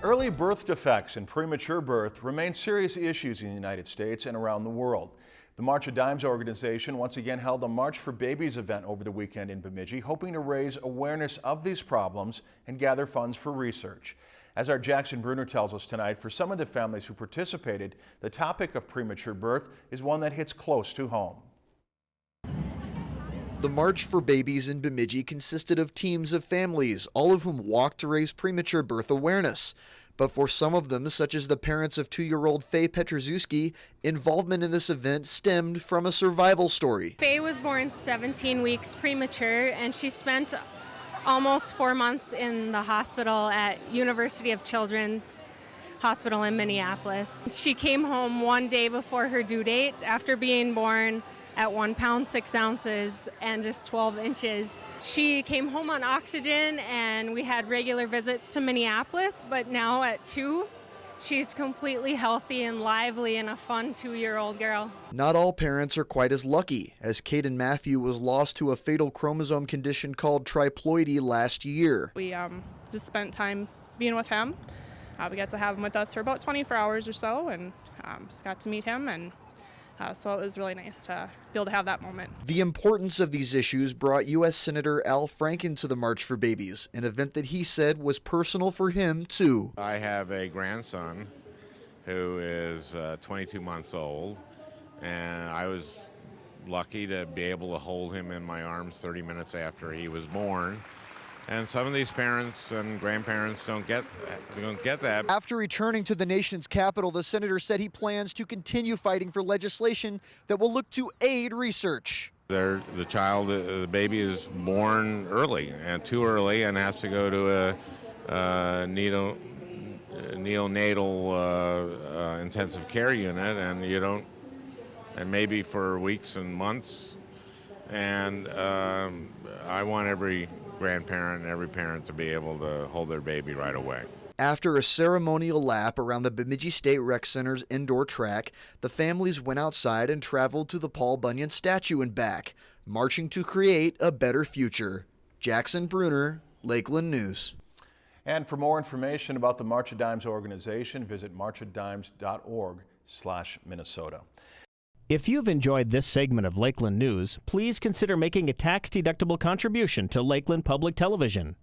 Early birth defects and premature birth remain serious issues in the United States and around the world. The March of Dimes organization once again held a March for Babies event over the weekend in Bemidji, hoping to raise awareness of these problems and gather funds for research. As our Jackson Brunner tells us tonight, for some of the families who participated, the topic of premature birth is one that hits close to home. The March for Babies in Bemidji consisted of teams of families, all of whom walked to raise premature birth awareness. But for some of them, such as the parents of 2-year-old Teri Pietruszewski, involvement in this event stemmed from a survival story. Faye was born 17 weeks premature, and she spent almost 4 months in the hospital at University of Children's Hospital in Minneapolis. She came home one day before her due date after being born at 1 pound 6 ounces and just 12 inches. She came home on oxygen, and we had regular visits to Minneapolis, but now at 2, she's completely healthy and lively and a fun 2-year-old girl. Not all parents are quite as lucky, as Caden Matthew was lost to a fatal chromosome condition called triploidy last year. We just spent time being with him. We got to have him with us for about 24 hours or so, and just got to meet him, and so it was really nice to be able to have that moment. The importance of these issues brought U.S. Senator Al Franken to the March for Babies, an event that he said was personal for him, too. I have a grandson who is 22 months old, and I was lucky to be able to hold him in my arms 30 minutes after he was born. And some of these parents and grandparents don't get that. After returning to the nation's capital, the senator said he plans to continue fighting for legislation that will look to aid research. The baby is born early and too early and has to go to a neonatal intensive care unit, and maybe for weeks and months. And I want every grandparent and every parent to be able to hold their baby right away. After a ceremonial lap around the Bemidji State Rec Center's indoor track, the families went outside and traveled to the Paul Bunyan statue and back, marching to create a better future. Jackson Brunner, Lakeland News. And for more information about the March of Dimes organization, visit marchofdimes.org/Minnesota. If you've enjoyed this segment of Lakeland News, please consider making a tax-deductible contribution to Lakeland Public Television.